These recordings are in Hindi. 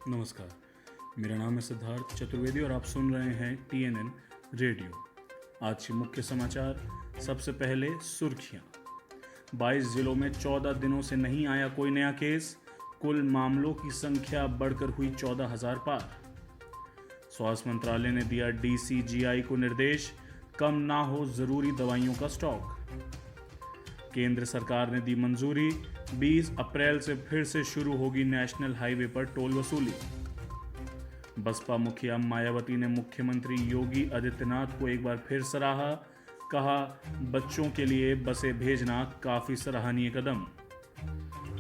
नमस्कार, मेरा नाम है सिद्धार्थ चतुर्वेदी और आप सुन रहे हैं TNN रेडियो। आज के मुख्य समाचार। सबसे पहले सुर्खियां। 22 जिलों में 14 दिनों से नहीं आया कोई नया केस। कुल मामलों की संख्या बढ़कर हुई 14,000 पार। स्वास्थ्य मंत्रालय ने दिया DCGI को निर्देश, कम ना हो जरूरी दवाइयों का स्टॉक। केंद्र सरकार ने दी मंजूरी, 20 अप्रैल से फिर से शुरू होगी नेशनल हाईवे पर टोल वसूली। बसपा मुखिया मायावती ने मुख्यमंत्री योगी आदित्यनाथ को एक बार फिर सराहा, कहा बच्चों के लिए बसें भेजना काफी सराहनीय कदम।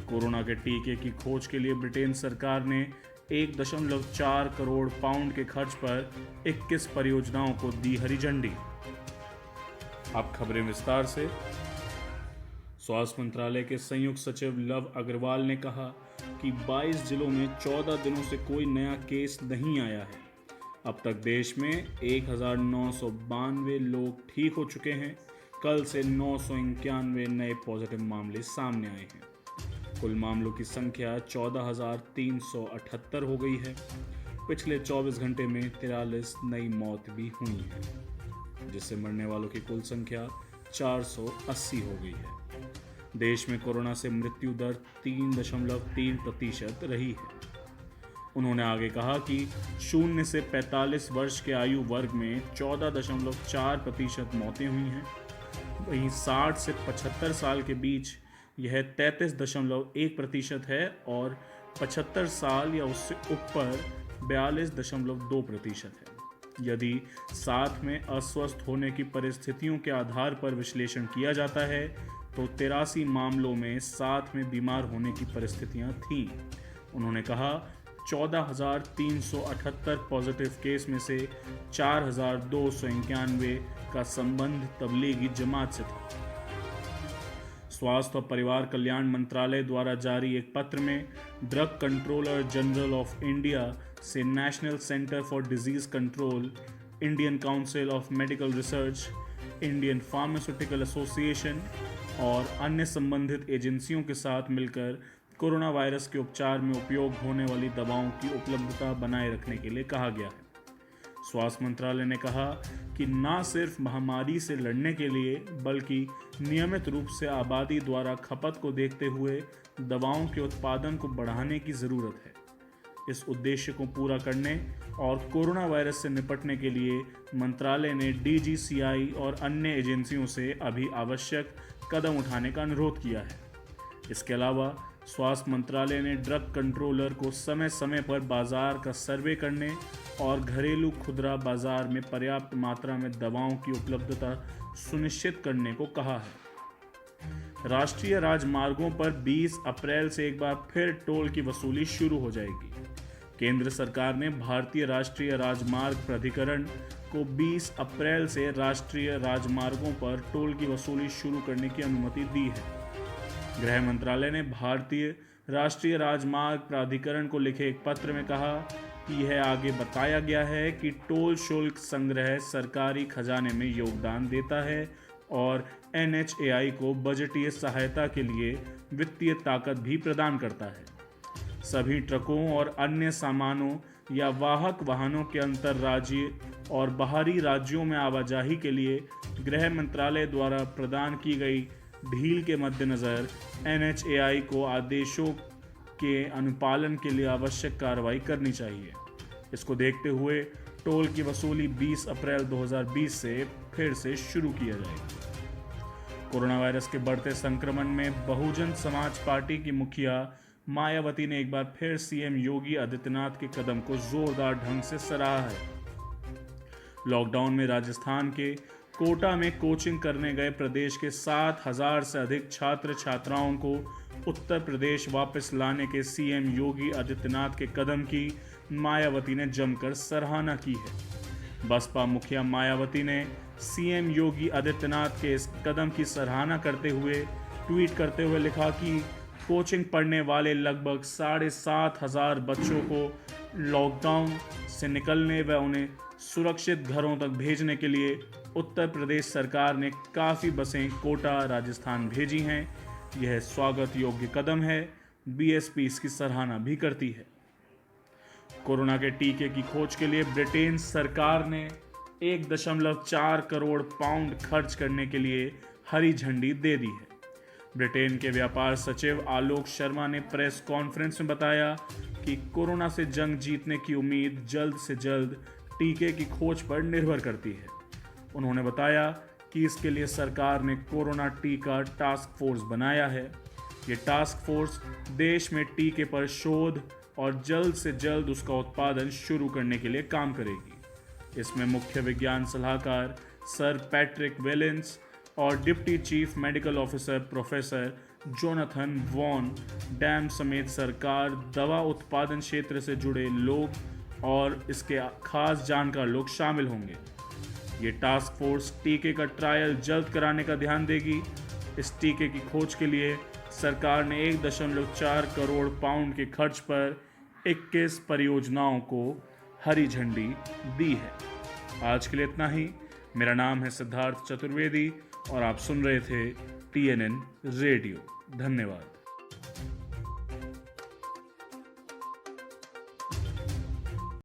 कोरोना के टीके की खोज के लिए ब्रिटेन सरकार ने 1.4 करोड़ पाउंड के खर्च पर 21 परियोजनाओं को दी हरी झंडी। अब खबरें विस्तार से। स्वास्थ्य मंत्रालय के संयुक्त सचिव लव अग्रवाल ने कहा कि 22 जिलों में 14 दिनों से कोई नया केस नहीं आया है। अब तक देश में 1992 लोग ठीक हो चुके हैं। कल से 991 नए पॉजिटिव मामले सामने आए हैं। कुल मामलों की संख्या 14,378 हो गई है। पिछले 24 घंटे में 43 नई मौत भी हुई है, जिससे मरने वालों की कुल संख्या 480 हो गई है। देश में कोरोना से मृत्यु दर 3.3% रही है। उन्होंने आगे कहा कि 0 से 45 वर्ष के आयु वर्ग में 14.4% मौतें हुई हैं। वहीं 60 से 75 साल के बीच यह 33.1% है और 75 साल या उससे ऊपर 42.2% है। यदि साथ में अस्वस्थ होने की परिस्थितियों के आधार पर विश्लेषण किया जाता है तो 83 मामलों में साथ में बीमार होने की परिस्थितियां थीं। उन्होंने कहा 14,378 पॉजिटिव केस में से 4,291 का संबंध तबलीगी जमात से था। स्वास्थ्य और परिवार कल्याण मंत्रालय द्वारा जारी एक पत्र में drug controller general of India से national centre for disease control, Indian council of medical research, Indian pharmaceutical association और अन्य संबंधित एजेंसियों के साथ मिलकर कोरोना वायरस के उपचार में उपयोग होने वाली दवाओं की उपलब्धता बनाए रखने के लिए कहा गया है। स्वास्थ्य मंत्रालय ने कहा कि न सिर्फ महामारी से लड़ने के लिए बल्कि नियमित रूप से आबादी द्वारा खपत को देखते हुए दवाओं के उत्पादन को बढ़ाने की ज़रूरत है। इस उद्देश्य को पूरा करने और कोरोना वायरस से निपटने के लिए मंत्रालय ने DCGI और अन्य एजेंसियों से अभी आवश्यक कदम उठाने का अनुरोध किया है। इसके अलावा स्वास्थ्य मंत्रालय ने ड्रग कंट्रोलर को समय समय पर बाजार का सर्वे करने और घरेलू खुदरा बाजार में पर्याप्त मात्रा में दवाओं की उपलब्धता सुनिश्चित करने को कहा है। राष्ट्रीय राजमार्गों पर 20 अप्रैल से एक बार फिर टोल की वसूली शुरू हो जाएगी। केंद्र सरकार ने भारतीय राष्ट्रीय राजमार्ग प्राधिकरण को 20 अप्रैल से राष्ट्रीय राजमार्गों पर टोल की वसूली शुरू करने की अनुमति दी है। गृह मंत्रालय ने भारतीय राष्ट्रीय राजमार्ग प्राधिकरण को लिखे एक पत्र में कहा कि यह आगे बताया गया है कि टोल शुल्क संग्रह सरकारी खजाने में योगदान देता है और NHAI को बजटीय सहायता के लिए वित्तीय ताकत भी प्रदान करता है। सभी ट्रकों और अन्य सामानों या वाहक वाहनों के अंतर्राज्यीय और बाहरी राज्यों में आवाजाही के लिए गृह मंत्रालय द्वारा प्रदान की गई ढील के मद्देनज़र NHAI को आदेशों के अनुपालन के लिए आवश्यक कार्रवाई करनी चाहिए। इसको देखते हुए टोल की वसूली 20 अप्रैल 2020 से फिर से शुरू किया जाएगा। कोरोना वायरस के बढ़ते संक्रमण में बहुजन समाज पार्टी की मुखिया मायावती ने एक बार फिर CM योगी आदित्यनाथ के कदम को जोरदार ढंग से सराहा है। लॉकडाउन में राजस्थान के कोटा में कोचिंग करने गए प्रदेश के 7,000 से अधिक छात्र छात्राओं को उत्तर प्रदेश वापस लाने के CM योगी आदित्यनाथ के कदम की मायावती ने जमकर सराहना की है। बसपा मुखिया मायावती ने CM योगी आदित्यनाथ के इस कदम की सराहना करते हुए ट्वीट करते हुए लिखा कि कोचिंग पढ़ने वाले लगभग 7,500 बच्चों को लॉकडाउन से निकलने व उन्हें सुरक्षित घरों तक भेजने के लिए उत्तर प्रदेश सरकार ने काफ़ी बसें कोटा राजस्थान भेजी हैं। यह स्वागत योग्य कदम है। BSP इसकी सराहना भी करती है। कोरोना के टीके की खोज के लिए ब्रिटेन सरकार ने 1.4 करोड़ पाउंड खर्च करने के लिए हरी झंडी दे दी है। ब्रिटेन के व्यापार सचिव आलोक शर्मा ने प्रेस कॉन्फ्रेंस में बताया कि कोरोना से जंग जीतने की उम्मीद जल्द से जल्द टीके की खोज पर निर्भर करती है। उन्होंने बताया कि इसके लिए सरकार ने कोरोना टीका टास्क फोर्स बनाया है। ये टास्क फोर्स देश में टीके पर शोध और जल्द से जल्द उसका उत्पादन शुरू करने के लिए काम करेगी। इसमें मुख्य विज्ञान सलाहकार सर पैट्रिक वेलेंस और deputy chief medical officer professor Jonathan Van Tam समेत सरकार, दवा उत्पादन क्षेत्र से जुड़े लोग और इसके खास जानकार लोग शामिल होंगे। ये टास्क फोर्स टीके का ट्रायल जल्द कराने का ध्यान देगी। इस टीके की खोज के लिए सरकार ने 1.4 करोड़ पाउंड के खर्च पर 21 परियोजनाओं को हरी झंडी दी है। आज के लिए इतना ही। मेरा नाम है सिद्धार्थ चतुर्वेदी और आप सुन रहे थे TNN रेडियो। धन्यवाद।